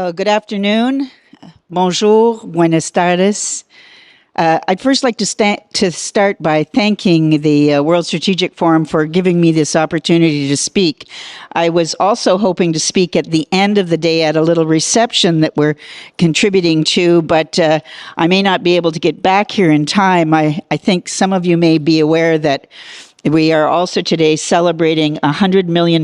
Well, good afternoon. Bonjour, buenas tardes. I'd first like to start by thanking the World Strategic Forum for giving me this opportunity to speak. I was also hoping to speak at the end of the day at a little reception that we're contributing to, but I may not be able to get back here in time. I think some of you may be aware that we are also today celebrating a $100 million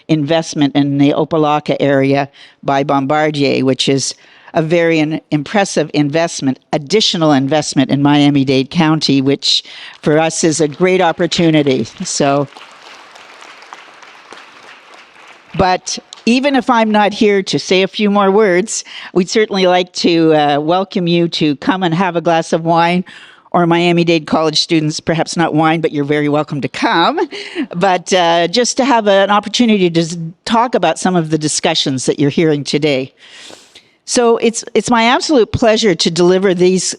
investment in the Opelika area by Bombardier, which is a very impressive investment, additional investment in Miami-Dade County, which for us is a great opportunity. But even if I'm not here to say a few more words, we'd certainly like to welcome you to come and have a glass of wine, or Miami-Dade College students, perhaps not wine, but you're very welcome to come. But just to have an opportunity to talk about some of the discussions that you're hearing today. So it's my absolute pleasure to deliver these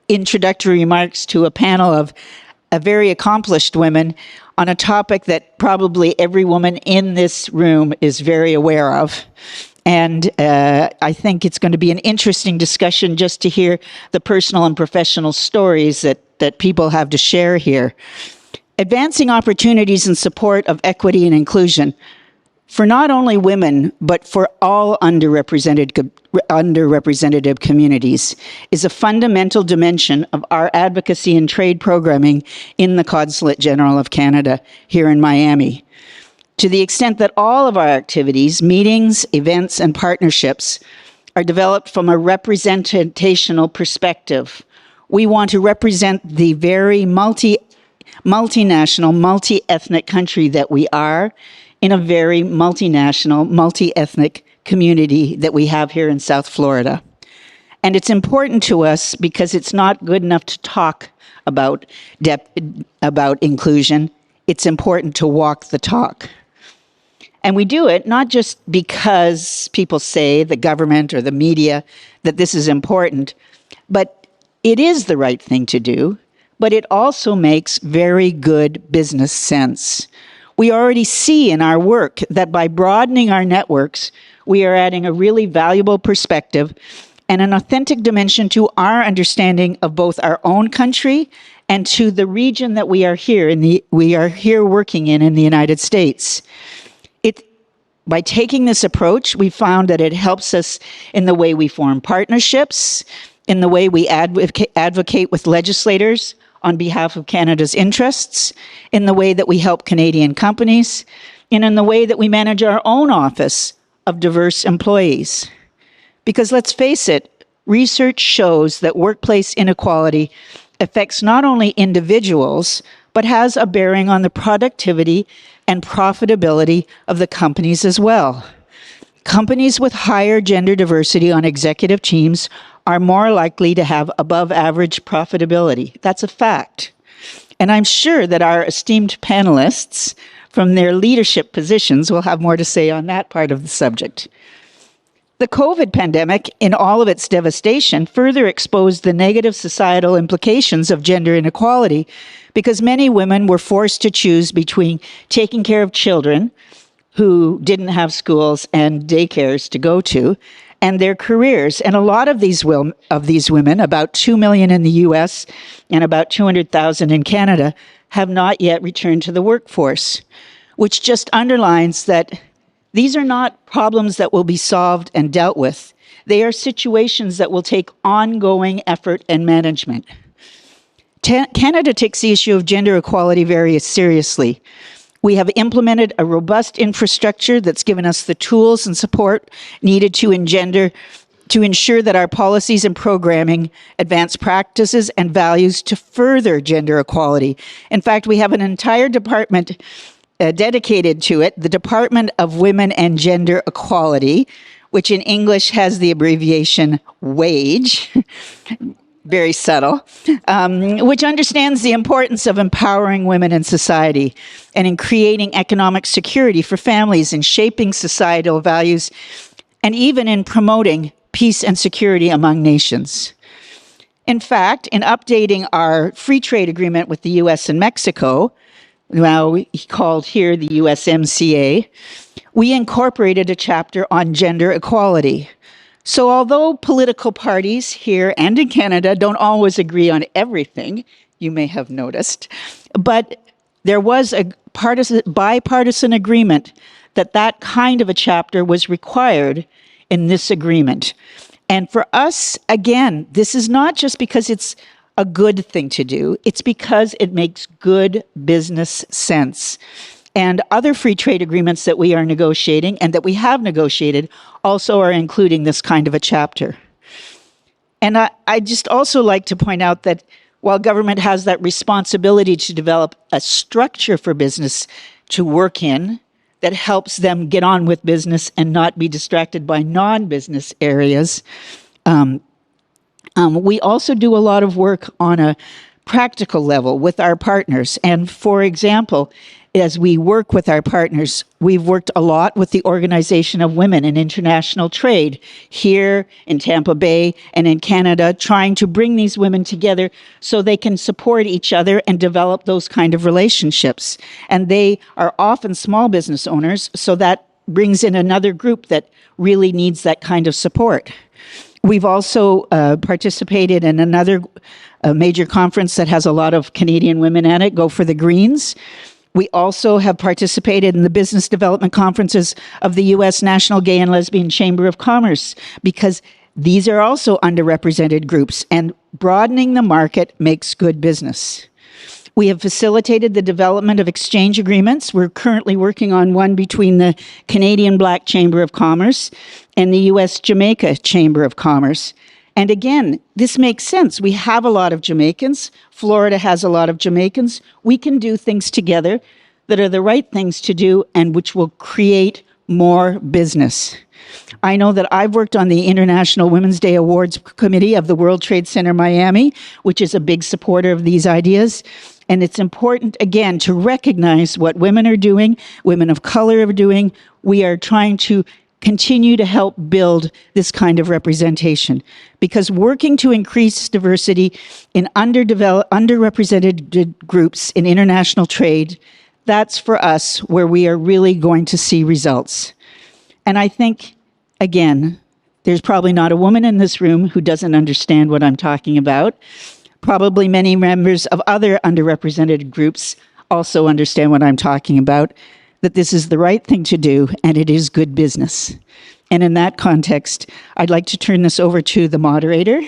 introductory remarks to a panel of very accomplished women on a topic that probably every woman in this room is very aware of. And I think it's going to be an interesting discussion just to hear the personal and professional stories that people have to share here. Advancing opportunities in support of equity and inclusion for not only women, but for all underrepresented communities is a fundamental dimension of our advocacy and trade programming in the Consulate General of Canada here in Miami. To the extent that all of our activities, meetings, events, and partnerships are developed from a representational perspective, we want to represent the very multinational, multi-ethnic country that we are in a very multinational, multi-ethnic community that we have here in South Florida. And it's important to us because it's not good enough to talk about inclusion. It's important to walk the talk. And we do it not just because people say, the government or the media, that this is important, but it is the right thing to do, but it also makes very good business sense. We already see in our work that by broadening our networks, we are adding a really valuable perspective and an authentic dimension to our understanding of both our own country and to the region that we are here working in the United States. By taking this approach, we found that it helps us in the way we form partnerships, in the way we advocate with legislators on behalf of Canada's interests, in the way that we help Canadian companies, and in the way that we manage our own office of diverse employees. Because let's face it, research shows that workplace inequality affects not only individuals, but has a bearing on the productivity and profitability of the companies as well. Companies with higher gender diversity on executive teams are more likely to have above average profitability. That's a fact. And I'm sure that our esteemed panelists from their leadership positions will have more to say on that part of the subject. The COVID pandemic, in all of its devastation, further exposed the negative societal implications of gender inequality because many women were forced to choose between taking care of children who didn't have schools and daycares to go to, and their careers. And a lot of these women, about 2 million in the US and about 200,000 in Canada, have not yet returned to the workforce, which just underlines that these are not problems that will be solved and dealt with. They are situations that will take ongoing effort and management. Canada takes the issue of gender equality very seriously. We have implemented a robust infrastructure that's given us the tools and support needed to ensure that our policies and programming advance practices and values to further gender equality. In fact, we have an entire department dedicated to it, the Department of Women and Gender Equality, which in English has the abbreviation WAGE, very subtle, which understands the importance of empowering women in society and in creating economic security for families and shaping societal values and even in promoting peace and security among nations. In fact, in updating our free trade agreement with the US and Mexico, now called here the USMCA, we incorporated a chapter on gender equality, So although political parties here and in Canada don't always agree on everything, you may have noticed, but there was a bipartisan agreement that that kind of a chapter was required in this agreement. And for us, again, this is not just because it's a good thing to do, it's because it makes good business sense. And other free trade agreements that we are negotiating and that we have negotiated also are including this kind of a chapter. And I just also like to point out that while government has that responsibility to develop a structure for business to work in that helps them get on with business and not be distracted by non-business areas, we also do a lot of work on a practical level with our partners. And for example, as we work with our partners, we've worked a lot with the Organization of Women in International Trade here in Tampa Bay and in Canada, trying to bring these women together so they can support each other and develop those kind of relationships. And they are often small business owners, so that brings in another group that really needs that kind of support. We've also participated in another major conference that has a lot of Canadian women at it, Go for the Greens. We also have participated in the business development conferences of the U.S. National Gay and Lesbian Chamber of Commerce, because these are also underrepresented groups, and broadening the market makes good business. We have facilitated the development of exchange agreements. We're currently working on one between the Canadian Black Chamber of Commerce and the U.S. Jamaica Chamber of Commerce. And again, this makes sense. We have a lot of Jamaicans. Florida has a lot of Jamaicans. We can do things together that are the right things to do and which will create more business. I know that I've worked on the International Women's Day Awards Committee of the World Trade Center Miami, which is a big supporter of these ideas. And it's important, again, to recognize what women are doing, women of color are doing. We are trying to continue to help build this kind of representation, because working to increase diversity in underrepresented groups in international trade, that's for us where we are really going to see results. And I think, again, there's probably not a woman in this room who doesn't understand what I'm talking about. Probably many members of other underrepresented groups also understand what I'm talking about, that this is the right thing to do, and it is good business. And in that context, I'd like to turn this over to the moderator,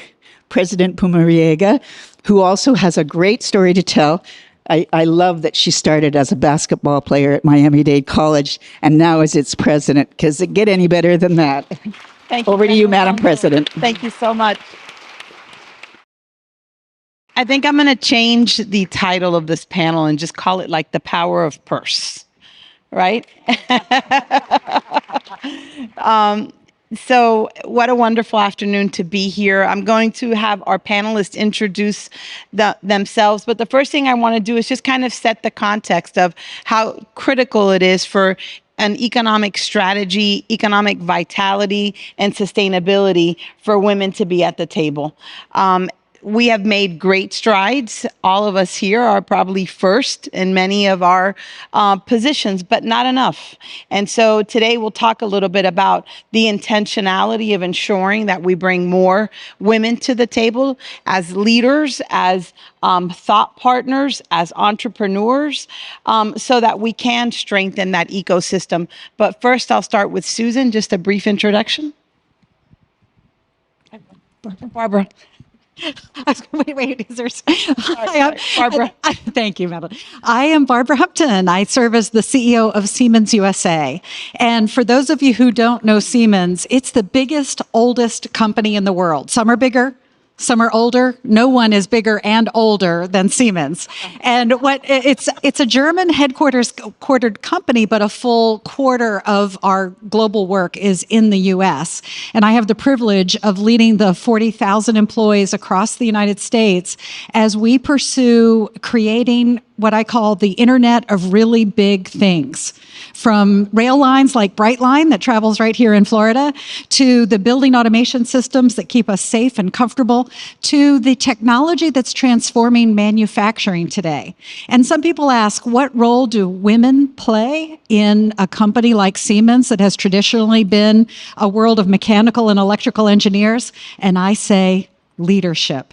President Pumariega, who also has a great story to tell. I love that she started as a basketball player at Miami Dade College and now is its president, because it get any better than that. Thank you. Over to you, Madam President. Thank you so much. I think I'm going to change the title of this panel and just call it like the power of purse. Right? So what a wonderful afternoon to be here. I'm going to have our panelists introduce themselves, but the first thing I want to do is just kind of set the context of how critical it is for an economic strategy, economic vitality, and sustainability for women to be at the table. We have made great strides. All of us here are probably first in many of our positions, but not enough. And so today we'll talk a little bit about the intentionality of ensuring that we bring more women to the table as leaders, as thought partners, as entrepreneurs, so that we can strengthen that ecosystem. But first, I'll start with Susan, just a brief introduction. Barbara. Wait, is there... Barbara. Thank you, Madeline. I am Barbara Humpton, and I serve as the CEO of Siemens USA. And for those of you who don't know Siemens, it's the biggest, oldest company in the world. Some are bigger, some are older. No one is bigger and older than Siemens. And it's a German headquartered company, but a full quarter of our global work is in the U.S. And I have the privilege of leading the 40,000 employees across the United States as we pursue creating what I call the Internet of really big things, from rail lines like Brightline that travels right here in Florida, to the building automation systems that keep us safe and comfortable, to the technology that's transforming manufacturing today. And some people ask, what role do women play in a company like Siemens that has traditionally been a world of mechanical and electrical engineers? And I say leadership.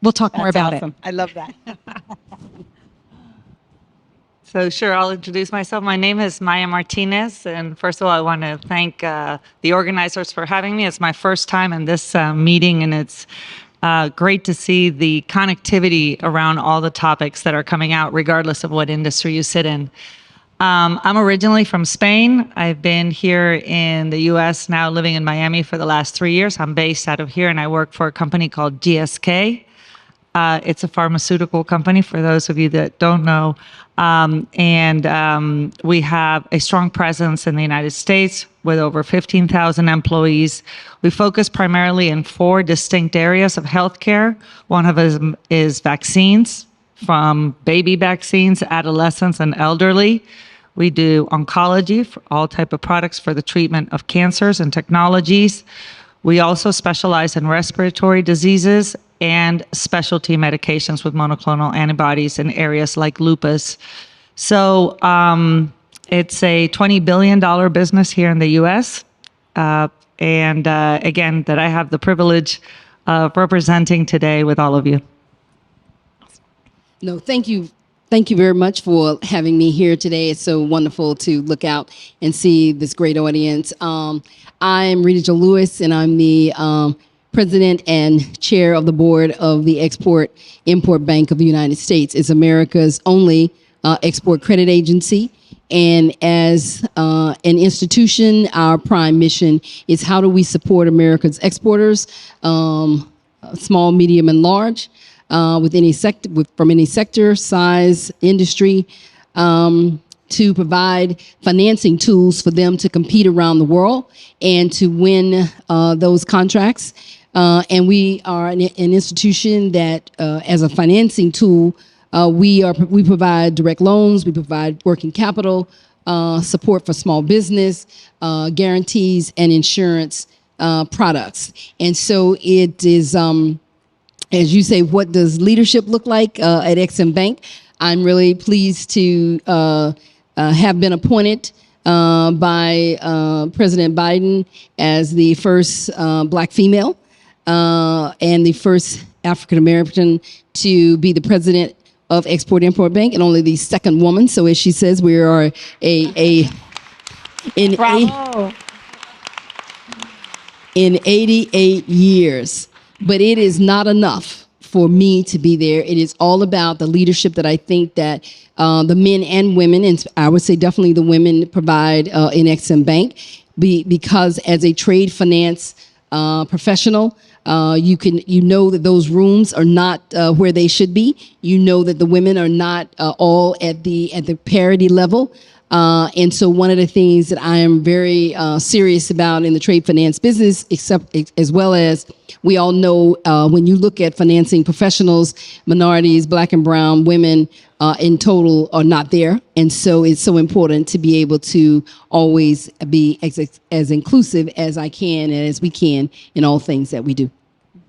We'll talk more about it. I love that. So sure, I'll introduce myself. My name is Maya Martinez, and first of all, I want to thank the organizers for having me. It's my first time in this meeting, and it's great to see the connectivity around all the topics that are coming out, regardless of what industry you sit in. I'm originally from Spain. I've been here in the U.S. now, living in Miami for the last 3 years. I'm based out of here, and I work for a company called GSK. It's a pharmaceutical company, for those of you that don't know. We have a strong presence in the United States with over 15,000 employees. We focus primarily in 4 distinct areas of healthcare. One of them is vaccines, from baby vaccines, adolescents, and elderly. We do oncology, for all type of products for the treatment of cancers and technologies. We also specialize in respiratory diseases and specialty medications with monoclonal antibodies in areas like lupus. So it's a $20 billion business here in the U.S. Again, that I have the privilege of representing today with all of you. No, thank you. Thank you very much for having me here today. It's so wonderful to look out and see this great audience. I'm Reta Lewis, and I'm the president and chair of the board of the Export-Import Bank of the United States. It's America's only export credit agency. And as an institution, our prime mission is how do we support America's exporters, small, medium, and large, with any sector, from any sector, size, industry, to provide financing tools for them to compete around the world and to win those contracts. And we are an institution that, as a financing tool, we provide direct loans, we provide working capital, support for small business, guarantees, and insurance products. And so it is, as you say, what does leadership look like at EXIM Bank? I'm really pleased to have been appointed by President Biden as the first Black female and the first African American to be the president of Export-Import Bank, and only the second woman. So as she says, we are in 88 years. But it is not enough for me to be there. It is all about the leadership that I think that the men and women, and I would say definitely the women, provide in EXIM Bank, because as a trade finance professional, you know that those rooms are not where they should be. You know that the women are not all at the parity level. And so one of the things that I am very serious about in the trade finance business, as well as we all know, when you look at financing professionals, minorities, Black and brown women in total are not there. And so it's so important to be able to always be as inclusive as I can and as we can in all things that we do.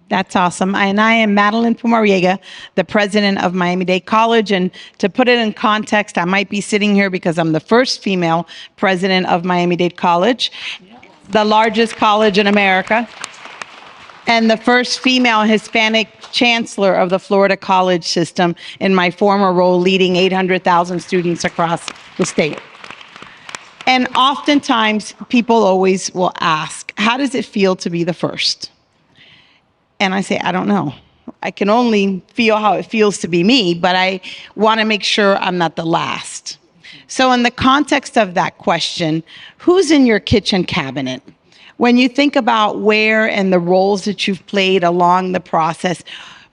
That's awesome. And I am Madeline Pumariega, the president of Miami Dade College. And to put it in context, I might be sitting here because I'm the first female president of Miami Dade College, the largest college in America, and the first female Hispanic chancellor of the Florida college system in my former role, leading 800,000 students across the state. And oftentimes, people always will ask, how does it feel to be the first? And I say, I don't know. I can only feel how it feels to be me, but I want to make sure I'm not the last. So in the context of that question, who's in your kitchen cabinet? When you think about where and the roles that you've played along the process,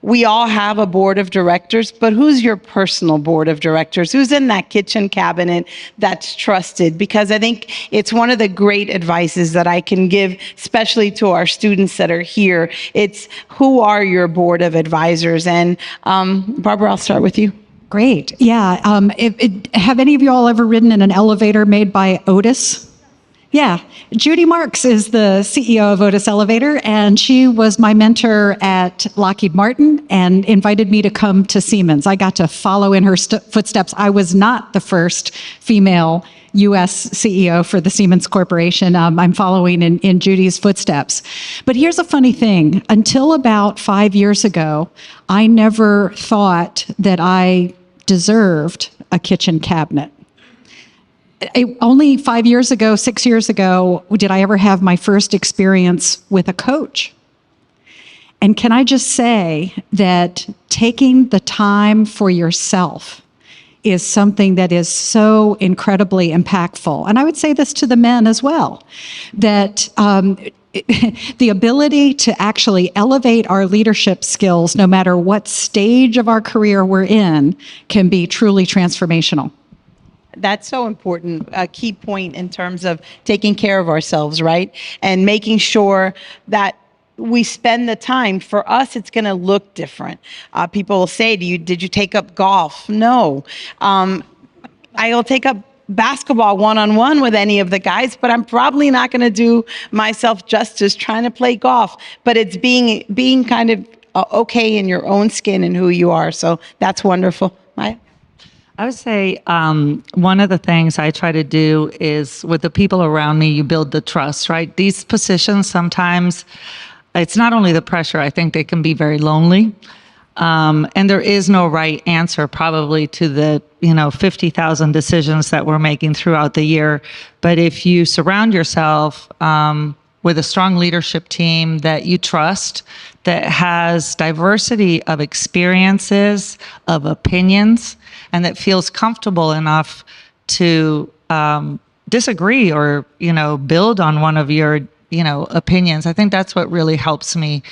we all have a board of directors, but who's your personal board of directors? Who's in that kitchen cabinet that's trusted? Because I think it's one of the great advices that I can give, especially to our students that are here. It's who are your board of advisors? And Barbara, I'll start with you. Great. Yeah. Have any of you all ever ridden in an elevator made by Otis? Yeah. Judy Marks is the CEO of Otis Elevator, and she was my mentor at Lockheed Martin and invited me to come to Siemens. I got to follow in her footsteps. I was not the first female U.S. CEO for the Siemens Corporation. I'm following in Judy's footsteps. But here's a funny thing. Until about 5 years ago, I never thought that I deserved a kitchen cabinet. Only 5 years ago, 6 years ago, did I ever have my first experience with a coach. And can I just say that taking the time for yourself is something that is so incredibly impactful. And I would say this to the men as well, that the ability to actually elevate our leadership skills, no matter what stage of our career we're in, can be truly transformational. That's so important, a key point in terms of taking care of ourselves, right? And making sure that we spend the time. For us, it's going to look different. People will say to you, did you take up golf? No. I'll take up basketball one-on-one with any of the guys, but I'm probably not going to do myself justice trying to play golf. But it's being kind of okay in your own skin and who you are. So that's wonderful. Maya? I would say one of the things I try to do is with the people around me, you build the trust, right? These positions, sometimes it's not only the pressure, I think they can be very lonely. And there is no right answer probably to the 50,000 decisions that we're making throughout the year. But if you surround yourself with a strong leadership team that you trust, that has diversity of experiences, of opinions, and that feels comfortable enough to disagree or, build on one of your, opinions. I think that's what really helps me,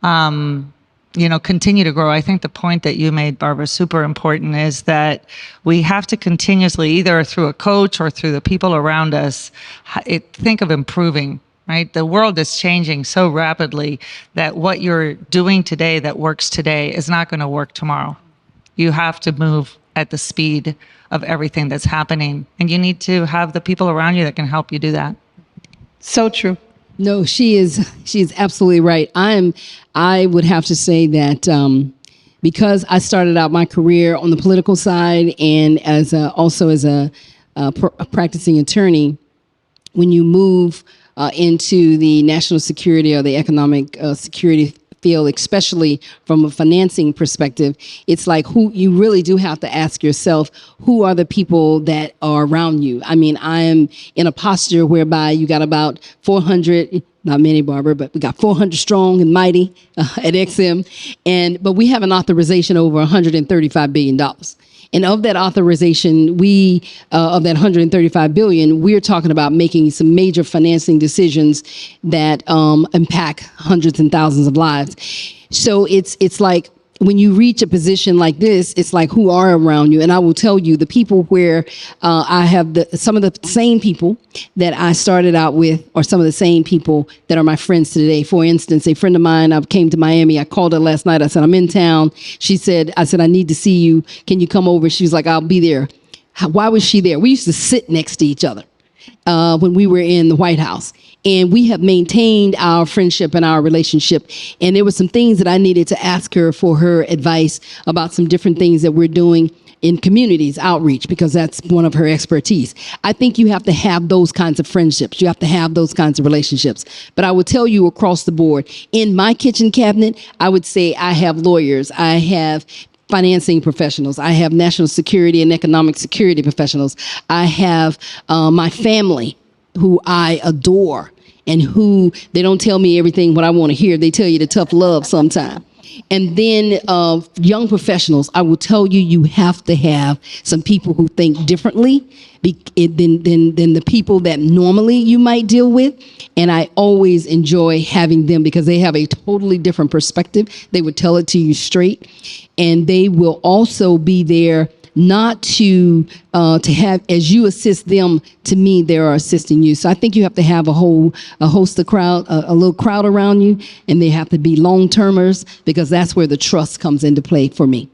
continue to grow. I think the point that you made, Barbara, is super important, is that we have to continuously, either through a coach or through the people around us, think of improving. Right? The world is changing so rapidly that what you're doing today that works today is not going to work tomorrow. You have to move at the speed of everything that's happening. And you need to have the people around you that can help you do that. So true. No, she is absolutely right. I would have to say that because I started out my career on the political side and also as a practicing attorney, when you move into the national security or the economic security field, especially from a financing perspective, it's like you really do have to ask yourself, who are the people that are around you? I mean, I am in a posture whereby you got about 400, not many, Barbara, but we got 400 strong and mighty at EXIM, but we have an authorization over $135 billion. And of that authorization, of that $135 billion, we're talking about making some major financing decisions that impact hundreds and thousands of lives. So it's like when you reach a position like this, it's like who are around you. And I will tell you, the people where I have some of the same people that I started out with are some of the same people that are my friends today. For instance, a friend of mine, I came to Miami. I called her last night. I said, I'm in town. I said, I need to see you. Can you come over? She was like, I'll be there. Why was she there? We used to sit next to each other when we were in the White House. And we have maintained our friendship and our relationship. And there were some things that I needed to ask her for her advice about some different things that we're doing in communities, outreach, because that's one of her expertise. I think you have to have those kinds of friendships. You have to have those kinds of relationships. But I would tell you across the board, in my kitchen cabinet, I would say I have lawyers. I have financing professionals. I have national security and economic security professionals. I have my family, who I adore and who they don't tell me everything what I want to hear. They tell you the tough love sometime. And then young professionals, I will tell you, you have to have some people who think differently than the people that normally you might deal with. And I always enjoy having them because they have a totally different perspective. They would tell it to you straight. And they will also be there not to have, as you assist them, to me, they are assisting you. So I think you have to have a little crowd around you, and they have to be long-termers because that's where the trust comes into play for me.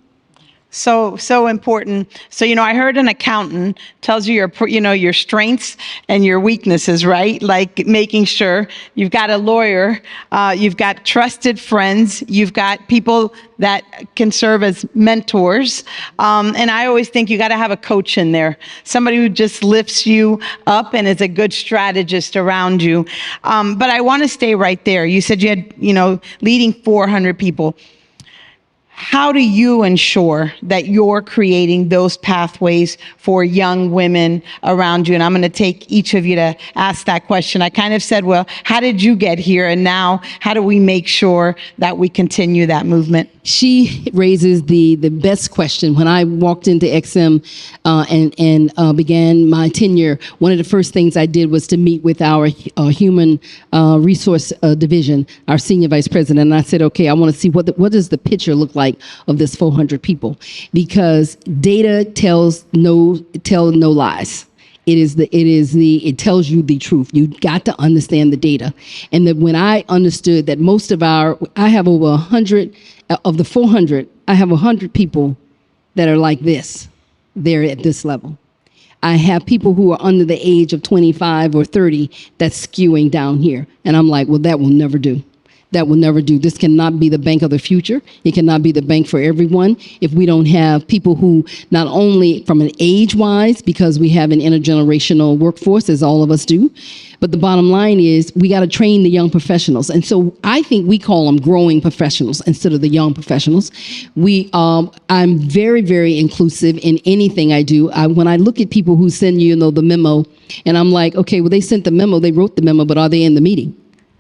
So important. So, I heard an accountant tells you your strengths and your weaknesses, right? Like making sure you've got a lawyer, you've got trusted friends, you've got people that can serve as mentors. And I always think you got to have a coach in there, somebody who just lifts you up and is a good strategist around you. But I want to stay right there. You said you had, leading 400 people. How do you ensure that you're creating those pathways for young women around you? And I'm going to take each of you to ask that question. I kind of said, well, how did you get here? And now how do we make sure that we continue that movement? She raises the best question. When I walked into EXIM and began my tenure, one of the first things I did was to meet with our human resource division, our senior vice president. And I said, okay, I want to see what does the picture look like of this 400 people, because data tells no lies. It tells you the truth. You got to understand the data. And that when I understood that I have over 100 of the 400, I have 100 people that are like this. They're at this level. I have people who are under the age of 25 or 30 that's skewing down here. And I'm like, well, that will never do. That will never do. This cannot be the bank of the future. It cannot be the bank for everyone if we don't have people who, not only from an age-wise, because we have an intergenerational workforce, as all of us do, but the bottom line is we got to train the young professionals. And so I think we call them growing professionals instead of the young professionals. I'm very, very inclusive in anything I do. When I look at people who send the memo, and I'm like, okay, well, they sent the memo, they wrote the memo, but are they in the meeting?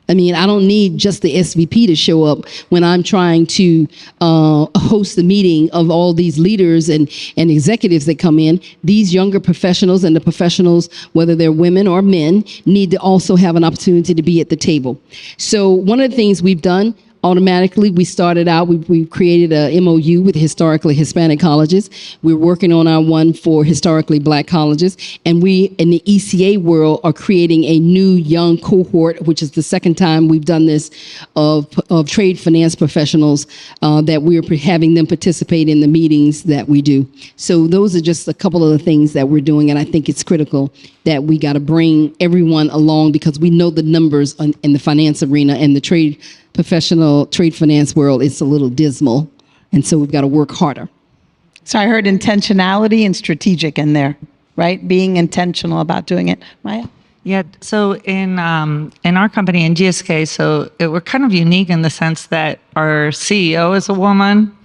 I mean, I don't need just the SVP to show up when I'm trying to host the meeting of all these leaders and executives that come in. These younger professionals and the professionals, whether they're women or men, need to also have an opportunity to be at the table. So one of the things we've done, automatically, we started out, we created a MOU with historically Hispanic colleges. We're working on our one for historically Black colleges. And we, in the ECA world, are creating a new young cohort, which is the second time we've done this, of trade finance professionals that we're having them participate in the meetings that we do. So those are just a couple of the things that we're doing. And I think it's critical that we got to bring everyone along, because we know the numbers in the finance arena and the trade finance world. It's a little dismal. And so we've got to work harder. So I heard intentionality and strategic in there, right? Being intentional about doing it. Maya? Yeah. So in our company, in GSK, we're kind of unique in the sense that our CEO is a woman,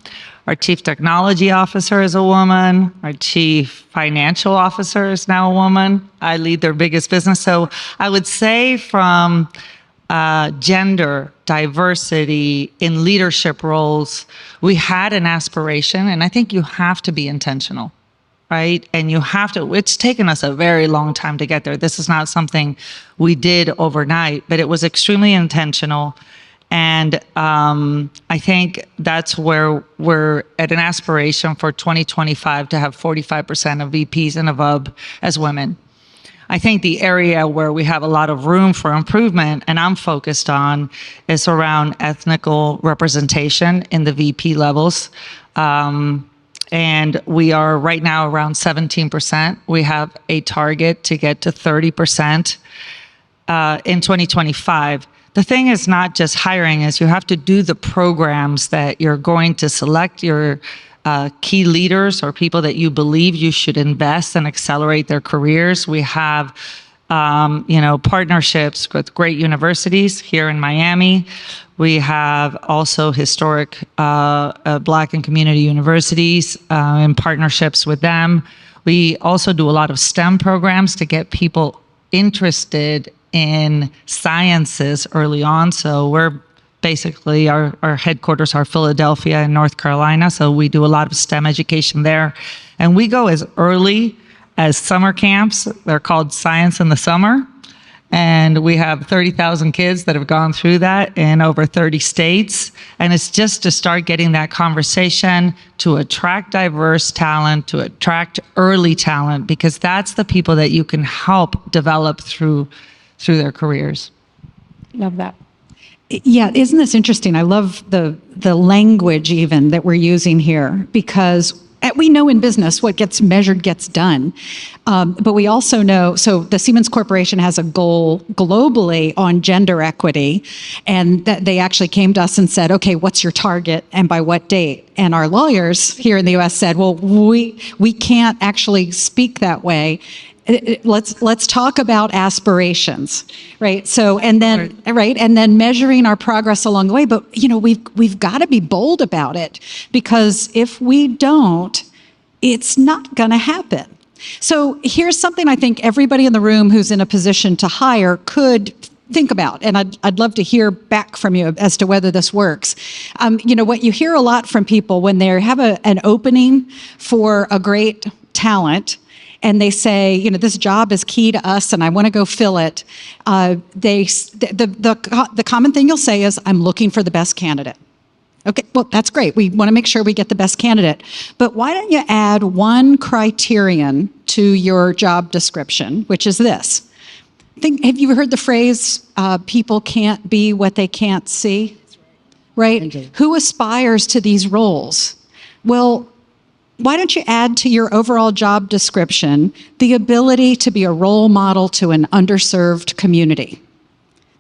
our chief technology officer is a woman, our chief financial officer is now a woman. I lead their biggest business. So I would say from gender diversity in leadership roles, we had an aspiration, and I think you have to be intentional, right? And it's taken us a very long time to get there. This is not something we did overnight, but it was extremely intentional. And I think that's where we're at an aspiration for 2025 to have 45% of VPs and above as women. I think the area where we have a lot of room for improvement, and I'm focused on, is around ethnical representation in the VP levels. And we are right now around 17%. We have a target to get to 30% in 2025. The thing is not just hiring, is you have to do the programs that you're going to select your key leaders or people that you believe you should invest and accelerate their careers. We have, partnerships with great universities here in Miami. We have also historic Black and community universities in partnerships with them. We also do a lot of STEM programs to get people interested in sciences early on. So we're basically, our headquarters are Philadelphia and North Carolina, so we do a lot of STEM education there. And we go as early as summer camps. They're called Science in the Summer. And we have 30,000 kids that have gone through that in over 30 states. And it's just to start getting that conversation, to attract diverse talent, to attract early talent, because that's the people that you can help develop through their careers. Love that. Yeah, isn't this interesting? I love the language even that we're using here, because we know in business what gets measured gets done. But we also know, so the Siemens Corporation has a goal globally on gender equity, and that they actually came to us and said, okay, what's your target and by what date? And our lawyers here in the US said, well, we can't actually speak that way. Let's talk about aspirations, right? So, and then, right, and then measuring our progress along the way. But we've got to be bold about it, because if we don't, it's not going to happen. So here's something I think everybody in the room who's in a position to hire could think about, and I'd love to hear back from you as to whether this works. What you hear a lot from people when they have an opening for a great talent, and they say, this job is key to us and I want to go fill it. The common thing you'll say is, I'm looking for the best candidate. Okay, well, that's great. We want to make sure we get the best candidate. But why don't you add one criterion to your job description, which is this. Have you heard the phrase, people can't be what they can't see? Right? Who aspires to these roles? Well, why don't you add to your overall job description the ability to be a role model to an underserved community?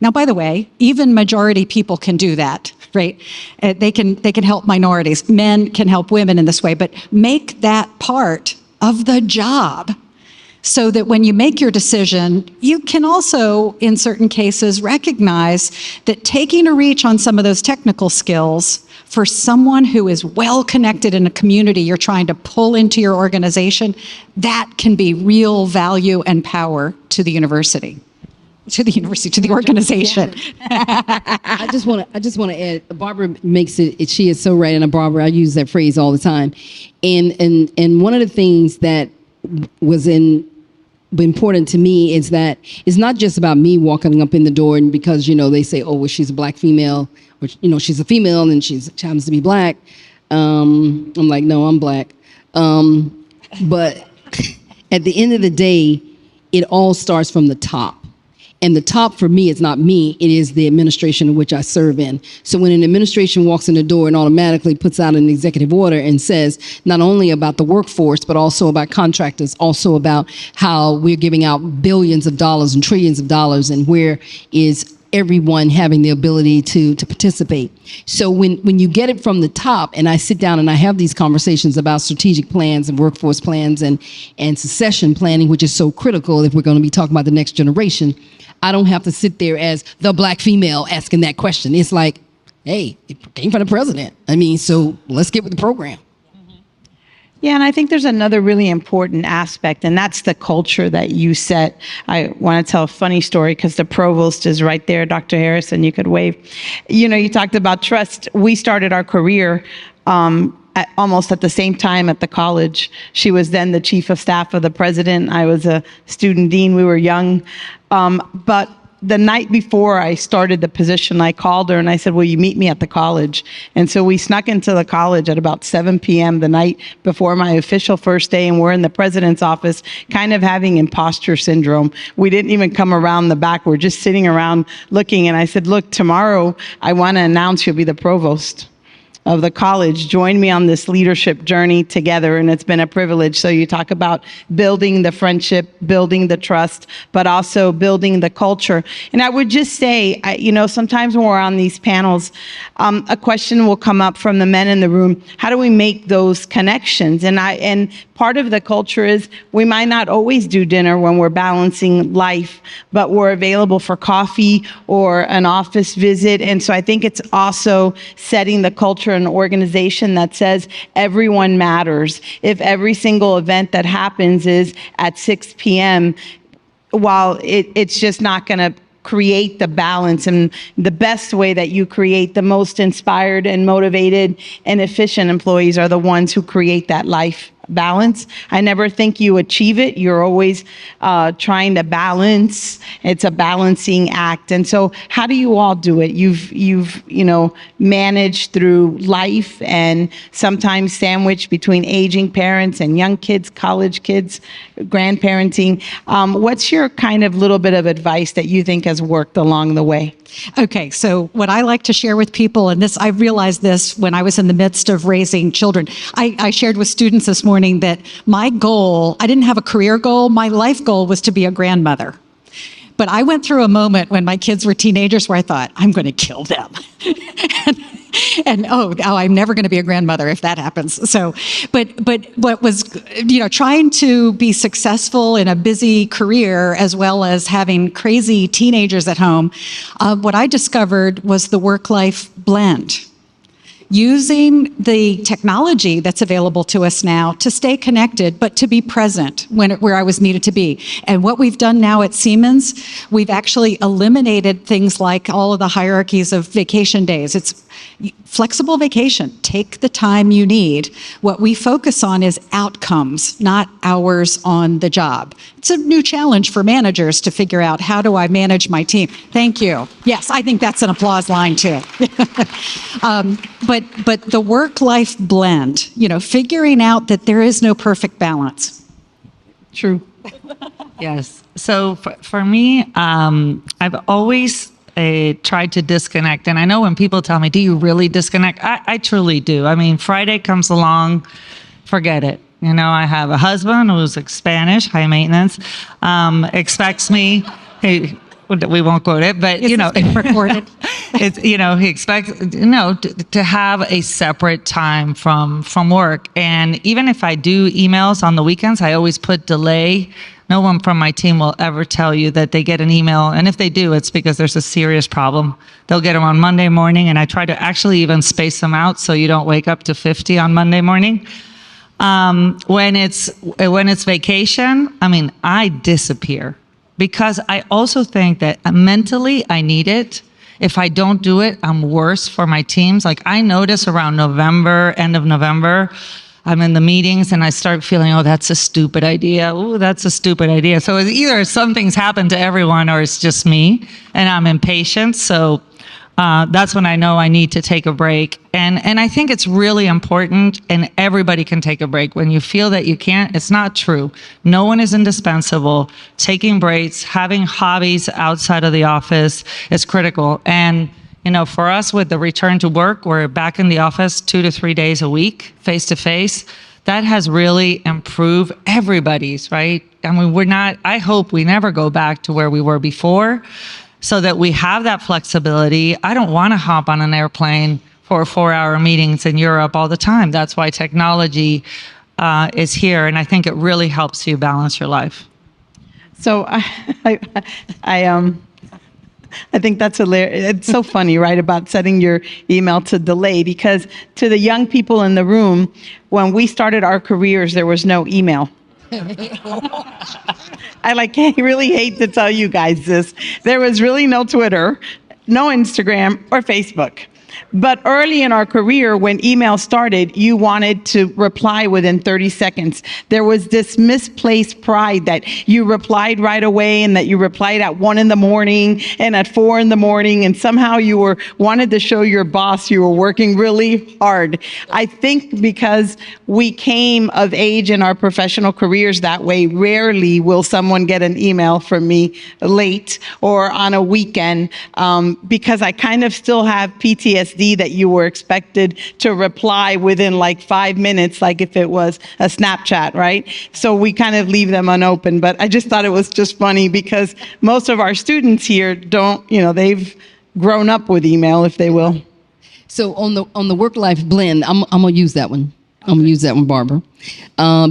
Now, by the way, even majority people can do that, right? They can help minorities. Men can help women in this way, but make that part of the job so that when you make your decision, you can also, in certain cases, recognize that taking a reach on some of those technical skills for someone who is well connected in a community you're trying to pull into your organization, that can be real value and power to the university. To the organization. I just want to add, Barbara makes it, she is so right, and Barbara, I use that phrase all the time. And one of the things that was important to me is that it's not just about me walking up in the door and because, they say, oh, well, she's a black female, or, she's a female and she happens to be black. I'm like, no, I'm black. But at the end of the day, it all starts from the top. And the top for me is not me, it is the administration in which I serve in. So when an administration walks in the door and automatically puts out an executive order and says not only about the workforce, but also about contractors, also about how we're giving out billions of dollars and trillions of dollars, and where is everyone having the ability to participate. So when you get it from the top, and I sit down and I have these conversations about strategic plans and workforce plans and succession planning, which is so critical if we're going to be talking about the next generation, I don't have to sit there as the black female asking that question. It's like, hey, it came from the president. So let's get with the program. Yeah, and I think there's another really important aspect, and that's the culture that you set. I want to tell a funny story because the provost is right there, Dr. Harrison, you could wave. You talked about trust. We started our career almost at the same time at the college. She was then the chief of staff of the president. I was a student dean. We were young. But the night before I started the position, I called her and I said, will you meet me at the college? And so we snuck into the college at about 7 p.m. the night before my official first day, and we're in the president's office kind of having imposter syndrome. We didn't even come around the back. We're just sitting around looking. And I said, look, tomorrow I want to announce you'll be the provost of the college. Join me on this leadership journey together, and it's been a privilege. So you talk about building the friendship, building the trust, but also building the culture. And I would just say, sometimes when we're on these panels, a question will come up from the men in the room. How do we make those connections? And part of the culture is we might not always do dinner when we're balancing life, but we're available for coffee or an office visit. And so I think it's also setting the culture an organization that says everyone matters. If every single event that happens is at 6 p.m., while it's just not going to create the balance, and the best way that you create the most inspired and motivated and efficient employees are the ones who create that life balance. I never think you achieve it. You're always trying to balance. It's a balancing act. And so how do you all do it? You've managed through life and sometimes sandwiched between aging parents and young kids, college kids, grandparenting. What's your kind of little bit of advice that you think has worked along the way? Okay, so what I like to share with people, and this I realized this when I was in the midst of raising children. I shared with students this morning that my goal, I didn't have a career goal, my life goal was to be a grandmother. But I went through a moment when my kids were teenagers where I thought, I'm going to kill them. and I'm never going to be a grandmother if that happens. So, but what was, trying to be successful in a busy career as well as having crazy teenagers at home, what I discovered was the work-life blend. Using the technology that's available to us now to stay connected, but to be present where I was needed to be. And what we've done now at Siemens, we've actually eliminated things like all of the hierarchies of vacation days. It's flexible vacation. Take the time you need. What we focus on is outcomes, not hours on the job. It's a new challenge for managers to figure out, how do I manage my team? Thank you. Yes, I think that's an applause line too. But the work-life blend, figuring out that there is no perfect balance. True. Yes. So for me, I've always tried to disconnect. And I know when people tell me, do you really disconnect? I truly do. I mean, Friday comes along, forget it. I have a husband who's Spanish, high maintenance, expects me, hey, we won't quote it, but It's recorded. it's, he expects, to have a separate time from work. And even if I do emails on the weekends, I always put delay. No one from my team will ever tell you that they get an email. And if they do, it's because there's a serious problem. They'll get them on Monday morning. And I try to actually even space them out so you don't wake up to 50 on Monday morning. When it's vacation, I disappear. Because I also think that mentally I need it. If I don't do it, I'm worse for my teams. Like I notice around November, end of November, I'm in the meetings and I start feeling, oh, that's a stupid idea. Oh, that's a stupid idea. So it's either something's happened to everyone or it's just me and I'm impatient. So that's when I know I need to take a break. And I think it's really important, and everybody can take a break. When you feel that you can't, it's not true. No one is indispensable. Taking breaks, having hobbies outside of the office is critical. And, for us with the return to work, we're back in the office 2 to 3 days a week, face to face. That has really improved everybody's, right? I hope we never go back to where we were before, so that we have that flexibility. I don't want to hop on an airplane for 4-hour meetings in Europe all the time. That's why technology is here, and I think it really helps you balance your life. So I think that's hilarious. It's so funny, right, about setting your email to delay, because to the young people in the room, when we started our careers, there was no email. I really hate to tell you guys this. There was really no Twitter, no Instagram or Facebook. But early in our career, when email started, you wanted to reply within 30 seconds. There was this misplaced pride that you replied right away, and that you replied at 1 a.m. and at 4 a.m, and somehow you wanted to show your boss you were working really hard. I think because we came of age in our professional careers that way, rarely will someone get an email from me late or on a weekend, because I kind of still have PTSD that you were expected to reply within 5 minutes, like if it was a Snapchat, right? So we kind of leave them unopened. But I just thought it was just funny because most of our students here don't, they've grown up with email, if they will. So on the work-life blend, I'm gonna use that one. I'm gonna use that one, Barbara,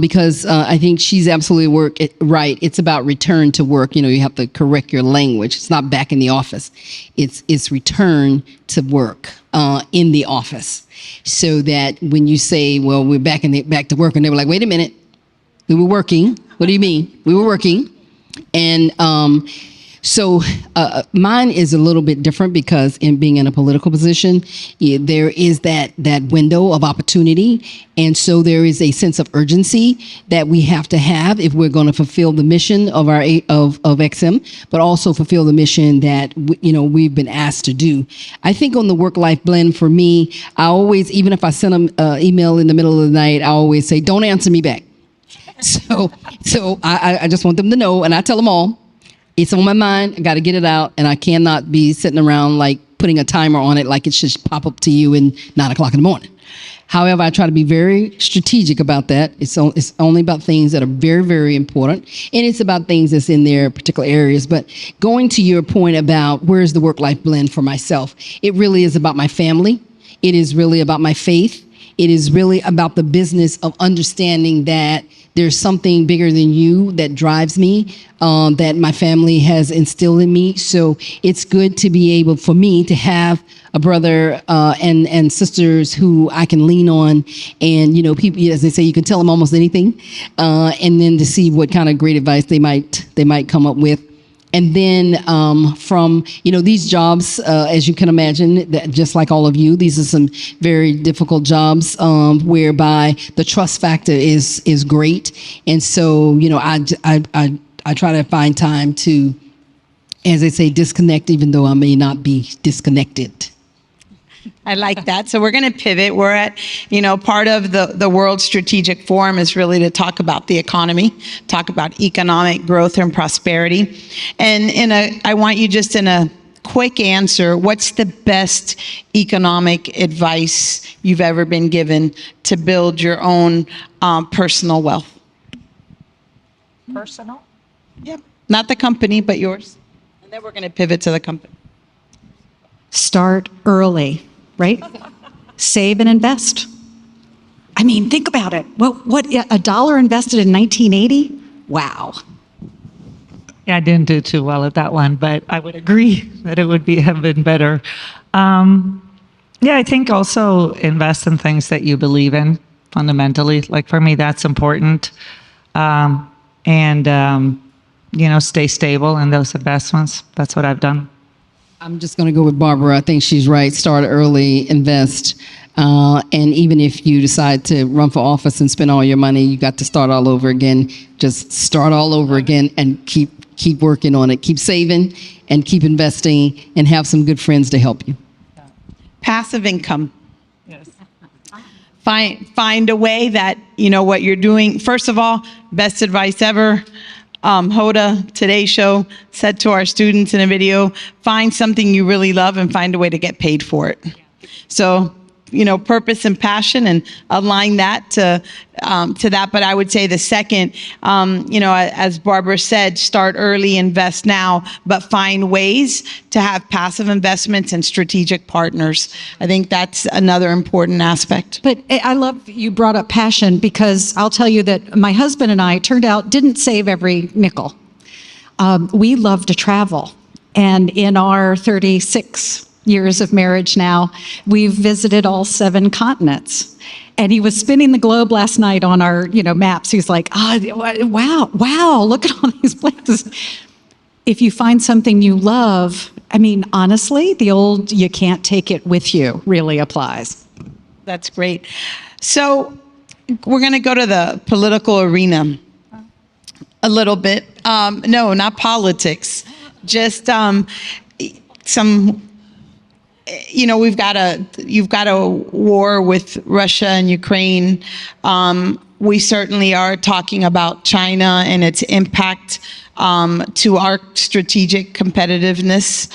because I think she's absolutely right. It's about return to work. You have to correct your language. It's not back in the office. It's return to work in the office, so that when you say, "Well, we're back to work," and they were like, "Wait a minute, we were working." What do you mean? We were working, and so mine is a little bit different because in being in a political position, there is that window of opportunity. And so there is a sense of urgency that we have to have if we're going to fulfill the mission of our of EXIM, but also fulfill the mission that we've been asked to do. I think on the work-life blend for me, I always, even if I send an email in the middle of the night, I always say, "Don't answer me back." So I just want them to know, and I tell them all, It's on my mind. I got to get it out, and I cannot be sitting around like putting a timer on it like it should pop up to you in 9 o'clock in the morning. However, I try to be very strategic about that. It's only about things that are very, very important, and it's about things that's in their particular areas. But going to your point about where's the work-life blend for myself, it really is about my family. It is really about my faith. It is really about the business of understanding that there's something bigger than you that drives me, that my family has instilled in me. So it's good to be able, for me, to have a brother and sisters who I can lean on. And, you know, people, as they say, you can tell them almost anything. And then to see what kind of great advice they might come up with. And then from, you know, these jobs, as you can imagine, that just like all of you, these are some very difficult jobs whereby the trust factor is great. And so, you know, I try to find time to, as they say, disconnect, even though I may not be disconnected. I like that. So we're going to pivot. We're at, you know, part of the World Strategic Forum is really to talk about the economy, talk about economic growth and prosperity. And I want you just in a quick answer, what's the best economic advice you've ever been given to build your own personal wealth? Personal? Yep. Not the company, but yours. And then we're going to pivot to the company. Start early, right? Save and invest. I mean, think about it. What $1 invested in 1980? Wow. Yeah, I didn't do too well at that one, but I would agree that it would have been better. Yeah, I think also invest in things that you believe in fundamentally. Like for me, that's important. You know, stay stable in those investments. That's what I've done. I'm just going to go with Barbara. I think she's right. Start early, invest. And even if you decide to run for office and spend all your money, you got to start all over again. Just start all over again and keep working on it. Keep saving and keep investing and have some good friends to help you. Passive income. Yes. Find a way that, you know, what you're doing. First of all, best advice ever. Hoda, Today's Show, said to our students in a video, find something you really love and find a way to get paid for it. So, you know, purpose and passion, and align that to that. But I would say the second, you know, as Barbara said, start early, invest now, but find ways to have passive investments and strategic partners. I think that's another important aspect. But I love you brought up passion, because I'll tell you that my husband and I turned out didn't save every nickel. We love to travel. And in our 36 years of marriage now, we've visited all 7 continents. And he was spinning the globe last night on our, you know, maps. He's like, wow, look at all these places. If you find something you love, I mean, honestly, the old "you can't take it with you" really applies. That's great. So we're going to go to the political arena a little bit. No, not politics. Just some. You know, you've got a war with Russia and Ukraine. We certainly are talking about China and its impact to our strategic competitiveness.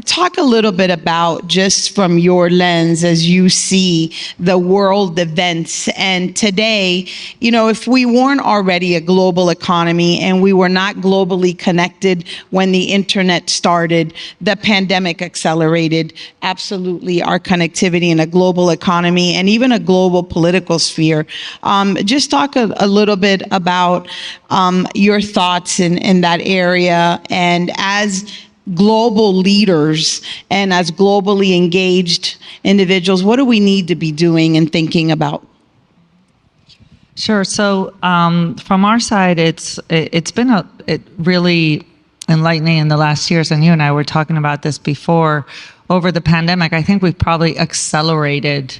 Talk a little bit about, just from your lens as you see the world events. And today, you know, if we weren't already a global economy and we were not globally connected when the internet started, the pandemic accelerated absolutely our connectivity in a global economy and even a global political sphere. Just talk a little bit about your thoughts in that area, and as global leaders and as globally engaged individuals, what do we need to be doing and thinking about? Sure. So from our side, it's been really enlightening in the last years, and you and I were talking about this before. Over the pandemic, I think we've probably accelerated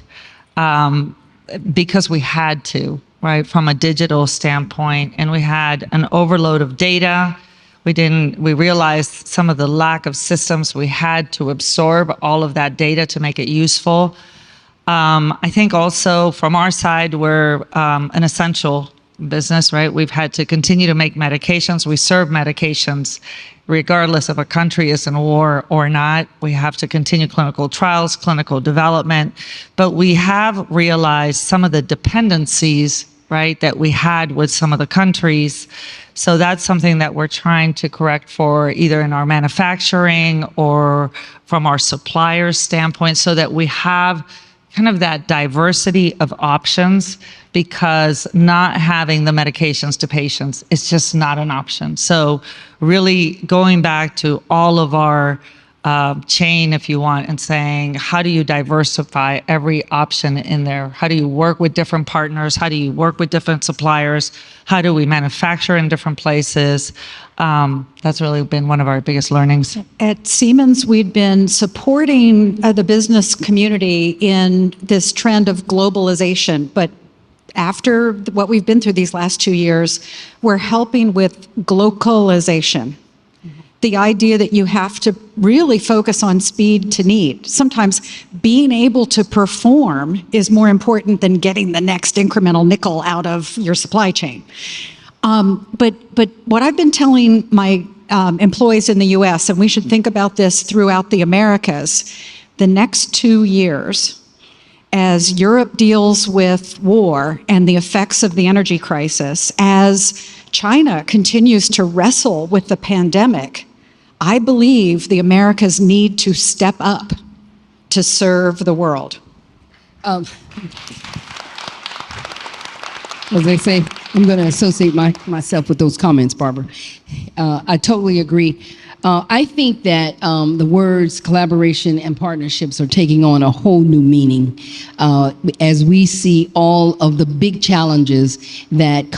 because we had to, right, from a digital standpoint, and we had an overload of data. We realized some of the lack of systems. We had to absorb all of that data to make it useful. I think also from our side, we're an essential business, right? We've had to continue to make medications. We serve medications regardless if a country is in war or not. We have to continue clinical trials, clinical development, but we have realized some of the dependencies, right, that we had with some of the countries. So that's something that we're trying to correct for either in our manufacturing or from our suppliers standpoint, so that we have kind of that diversity of options, because not having the medications to patients is just not an option. So really going back to all of our chain, if you want, and saying, how do you diversify every option in there? How do you work with different partners? How do you work with different suppliers? How do we manufacture in different places? That's really been one of our biggest learnings. At Siemens, we'd been supporting the business community in this trend of globalization, but after what we've been through these last 2 years, we're helping with glocalization. The idea that you have to really focus on speed to need. Sometimes being able to perform is more important than getting the next incremental nickel out of your supply chain. But what I've been telling my employees in the US, and we should think about this throughout the Americas, the next 2 years, as Europe deals with war and the effects of the energy crisis, as China continues to wrestle with the pandemic, I believe the Americas need to step up to serve the world. As they say, I'm going to associate myself with those comments, Barbara. I totally agree. I think that the words collaboration and partnerships are taking on a whole new meaning as we see all of the big challenges that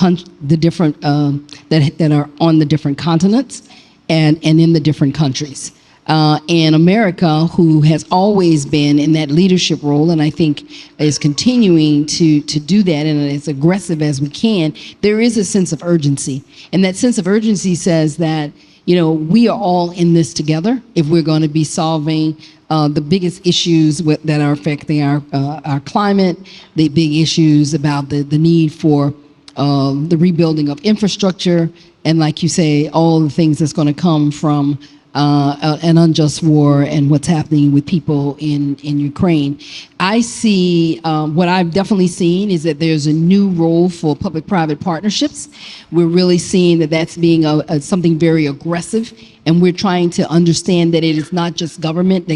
the different that are on the different continents and in the different countries. And America, who has always been in that leadership role, and I think is continuing to do that, and as aggressive as we can, there is a sense of urgency. And that sense of urgency says that, we are all in this together if we're going to be solving the biggest issues that are affecting our climate, the big issues about the need for the rebuilding of infrastructure, and like you say, all the things that's going to come from an unjust war and what's happening with people in Ukraine. I see, what I've definitely seen is that there's a new role for public-private partnerships. We're really seeing that that's being something very aggressive, and we're trying to understand that it is not just government.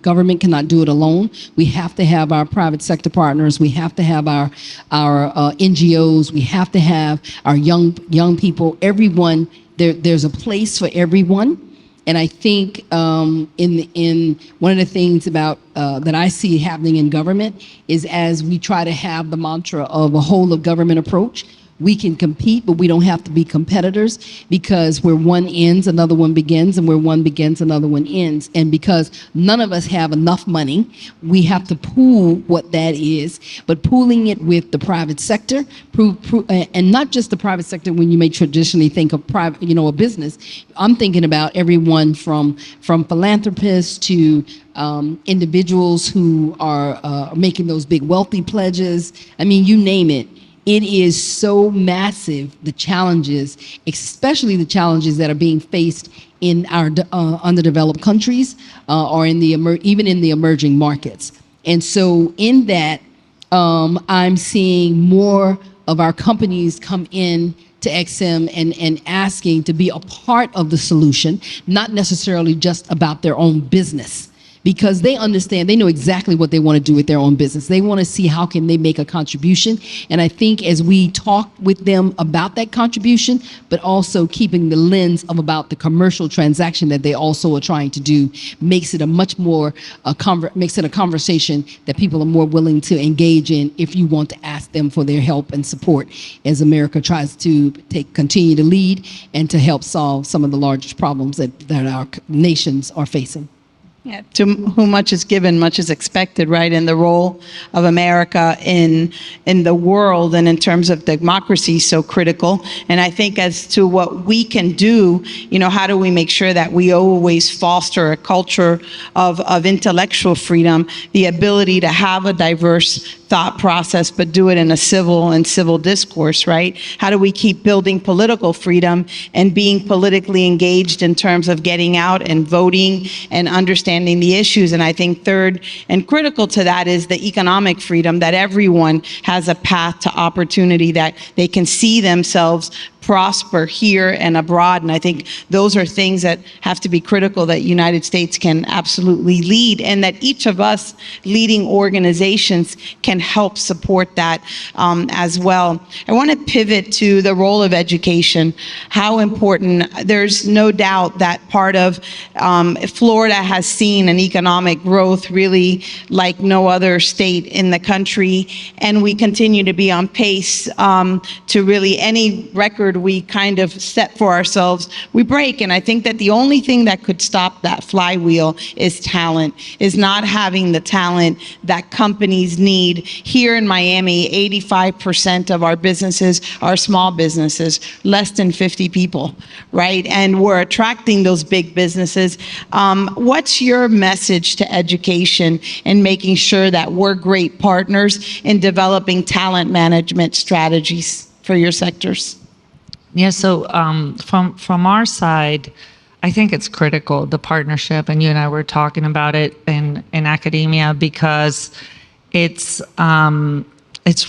Government cannot do it alone. We have to have our private sector partners. We have to have our NGOs. We have to have our young people. Everyone, there's a place for everyone. And I think in one of the things about that I see happening in government is as we try to have the mantra of a whole of government approach, we can compete, but we don't have to be competitors, because where one ends, another one begins, and where one begins, another one ends. And because none of us have enough money, we have to pool what that is, but pooling it with the private sector, and not just the private sector when you may traditionally think of private, a business. I'm thinking about everyone from philanthropists to individuals who are making those big wealthy pledges. I mean, you name it. It is so massive, the challenges, especially the challenges that are being faced in our underdeveloped countries or in even in the emerging markets. And so in that, I'm seeing more of our companies come in to EXIM and asking to be a part of the solution, not necessarily just about their own business. Because they understand, they know exactly what they want to do with their own business. They want to see how can they make a contribution. And I think as we talk with them about that contribution, but also keeping the lens of about the commercial transaction that they also are trying to do, makes it a much more, makes it a conversation that people are more willing to engage in if you want to ask them for their help and support as America tries to continue to lead and to help solve some of the largest problems that our nations are facing. Yeah, to whom much is given, much is expected, right? And the role of America in the world and in terms of democracy is so critical. And I think as to what we can do, how do we make sure that we always foster a culture of intellectual freedom, the ability to have a diverse thought process, but do it in a civil discourse, right? How do we keep building political freedom and being politically engaged in terms of getting out and voting and understanding the issues? And I think third and critical to that is the economic freedom, that everyone has a path to opportunity, that they can see themselves prosper here and abroad. And I think those are things that have to be critical, that United States can absolutely lead, and that each of us leading organizations can help support that as well. I want to pivot to the role of education. How important, there's no doubt that part of Florida has seen an economic growth really like no other state in the country, and we continue to be on pace to really any record we kind of set for ourselves, we break. And I think that the only thing that could stop that flywheel is talent, is not having the talent that companies need. Here in Miami, 85% of our businesses are small businesses, less than 50 people, right? And we're attracting those big businesses. What's your message to education and making sure that we're great partners in developing talent management strategies for your sectors? Yeah, so from our side, I think it's critical, the partnership, and you and I were talking about it in academia, because it's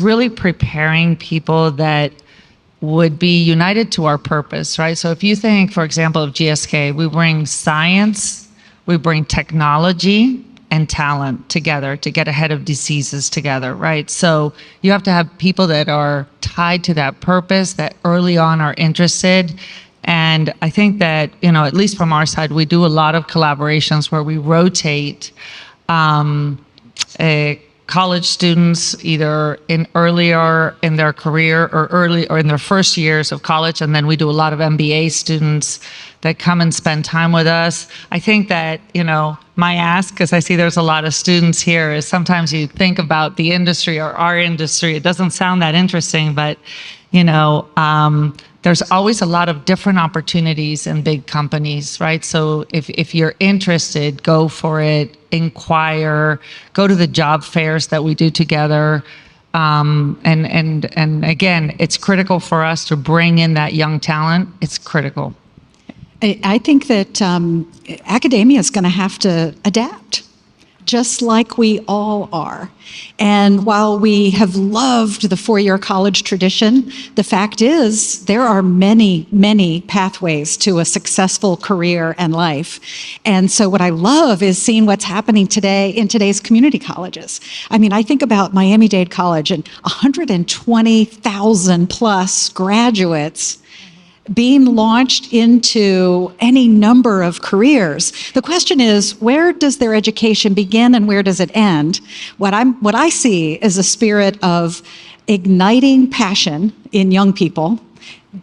really preparing people that would be united to our purpose, right? So if you think, for example, of GSK, we bring science, we bring technology and talent together to get ahead of diseases together, right? So you have to have people that are tied to that purpose, that early on are interested. And I think that, at least from our side, we do a lot of collaborations where we rotate college students either earlier in their career or in their first years of college, and then we do a lot of MBA students that come and spend time with us. I think that, my ask, because I see there's a lot of students here, is sometimes you think about the industry or our industry, it doesn't sound that interesting, but there's always a lot of different opportunities in big companies, right? So if you're interested, go for it, inquire, go to the job fairs that we do together. And again, it's critical for us to bring in that young talent. It's critical. I think that academia is going to have to adapt, just like we all are. And while we have loved the four-year college tradition, the fact is there are many, many pathways to a successful career and life. And so what I love is seeing what's happening today in today's community colleges. I mean, I think about Miami Dade College and 120,000 plus graduates being launched into any number of careers. The question is, where does their education begin and where does it end? What I see is a spirit of igniting passion in young people,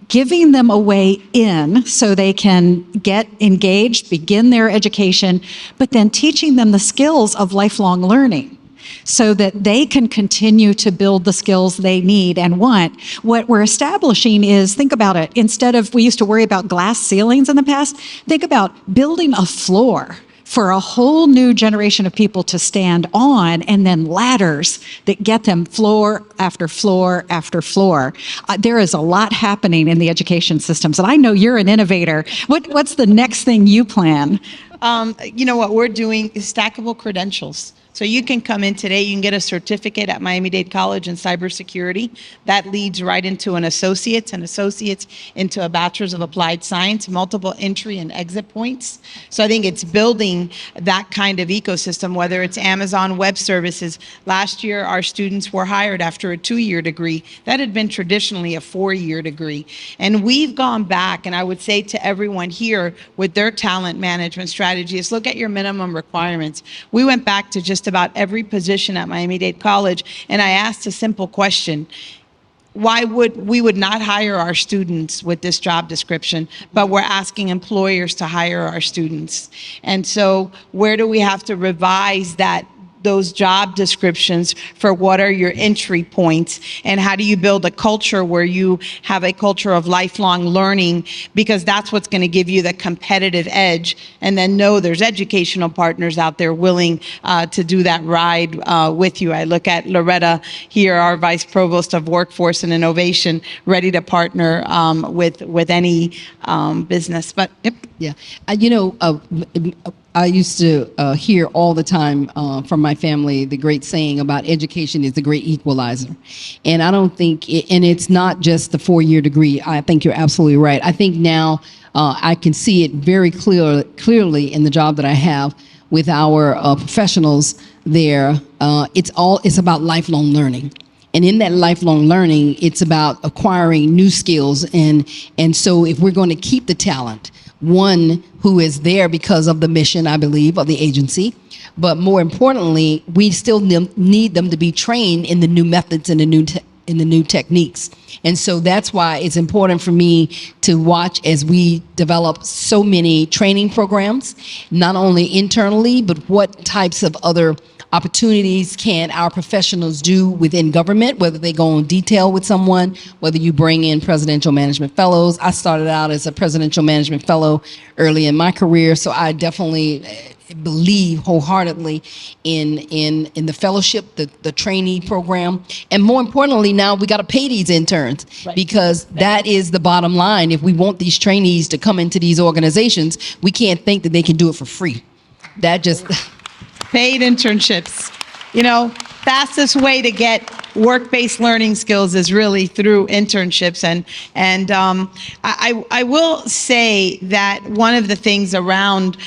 giving them a way in so they can get engaged, begin their education, but then teaching them the skills of lifelong learning, so that they can continue to build the skills they need and want. What we're establishing is, think about it, instead of, we used to worry about glass ceilings in the past, think about building a floor for a whole new generation of people to stand on, and then ladders that get them floor after floor after floor. There is a lot happening in the education systems, and I know you're an innovator. What's the next thing you plan? What we're doing is stackable credentials. So you can come in today, you can get a certificate at Miami Dade College in cybersecurity. That leads right into an associate's into a bachelor's of applied science, multiple entry and exit points. So I think it's building that kind of ecosystem, whether it's Amazon Web Services. Last year, our students were hired after a 2-year degree. That had been traditionally a 4-year degree. And we've gone back, and I would say to everyone here with their talent management strategy is look at your minimum requirements. We went back to just about every position at Miami-Dade College, and I asked a simple question. Why would we not hire our students with this job description, but we're asking employers to hire our students? And so where do we have to revise that those job descriptions for what are your entry points, and how do you build a culture where you have a culture of lifelong learning, because that's what's going to give you the competitive edge. And then know there's educational partners out there willing to do that ride with you. I look at Reta here, our Vice Provost of Workforce and Innovation, ready to partner with any business. But yep. Yeah. I used to hear all the time from my family the great saying about education is the great equalizer. And I don't think, and it's not just the 4-year degree. I think you're absolutely right. I think now I can see it very clearly in the job that I have with our professionals there. It's about lifelong learning. And in that lifelong learning, it's about acquiring new skills. And so if we're going to keep the talent, one who is there because of the mission, I believe, of the agency, but more importantly, we still need them to be trained in the new methods and in the new techniques. And so that's why it's important for me to watch as we develop so many training programs, not only internally, but what types of other opportunities can our professionals do within government, whether they go on detail with someone, whether you bring in presidential management fellows. I started out as a presidential management fellow early in my career, so I definitely believe wholeheartedly in the fellowship, the trainee program. And more importantly, now we got to pay these interns, because that is the bottom line. If we want these trainees to come into these organizations, we can't think that they can do it for free. That just... Paid internships. Fastest way to get work-based learning skills is really through internships. And I will say that one of the things around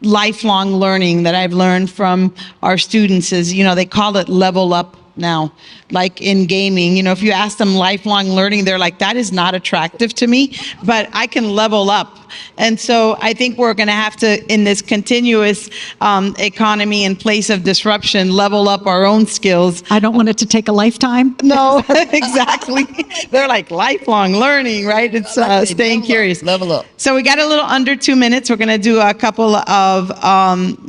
lifelong learning that I've learned from our students is, they call it level up now, like in gaming. If you ask them lifelong learning, they're like, that is not attractive to me, but I can level up. And so I think we're going to have to, in this continuous economy and place of disruption, level up our own skills. I don't want it to take a lifetime. No, exactly. They're like lifelong learning, right? It's staying curious. Level up. So we got a little under 2 minutes. We're going to do a couple of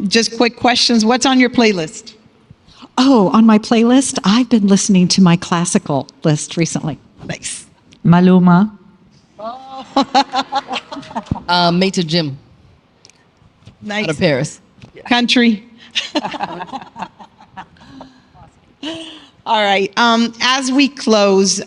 just quick questions. What's on your playlist? Oh, on my playlist, I've been listening to my classical list recently. Nice. Maluma. Major Jim. Nice. Out of Paris. Country. All right. As we close,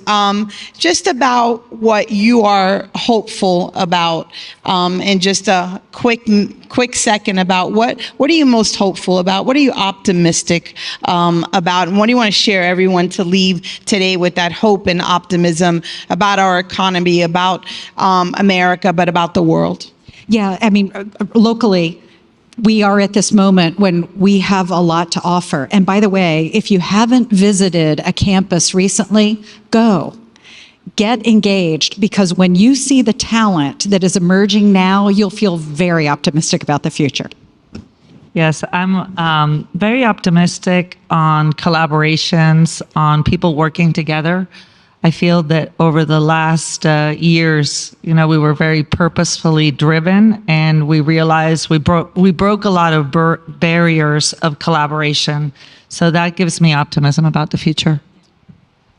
just about what you are hopeful about, and just a quick second about what are you most hopeful about? What are you optimistic about? And what do you want to share everyone to leave today with that hope and optimism about our economy, about America, but about the world? Yeah, I mean, locally, we are at this moment when we have a lot to offer. And by the way, if you haven't visited a campus recently, go. Get engaged, because when you see the talent that is emerging now, you'll feel very optimistic about the future. Yes, I'm very optimistic on collaborations, on people working together. I feel that over the last years, we were very purposefully driven, and we realized we broke a lot of barriers of collaboration. So that gives me optimism about the future.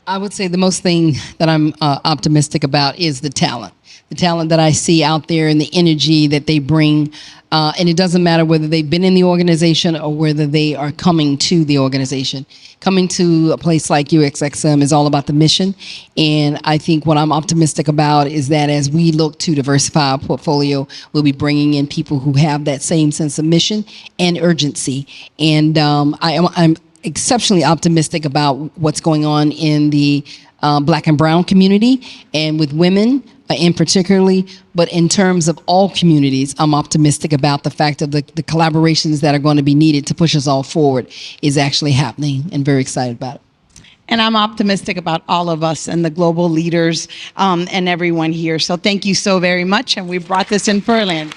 I would say the most thing that I'm optimistic about is the talent that I see out there and the energy that they bring. And it doesn't matter whether they've been in the organization or whether they are coming to the organization. Coming to a place like EXIM is all about the mission. And I think what I'm optimistic about is that as we look to diversify our portfolio, we'll be bringing in people who have that same sense of mission and urgency. And I'm exceptionally optimistic about what's going on in the Black and Brown community and with women in particularly, but in terms of all communities, I'm optimistic about the fact of the collaborations that are going to be needed to push us all forward is actually happening, and very excited about it. And I'm optimistic about all of us and the global leaders and everyone here. So thank you so very much. And we brought this in Pearland.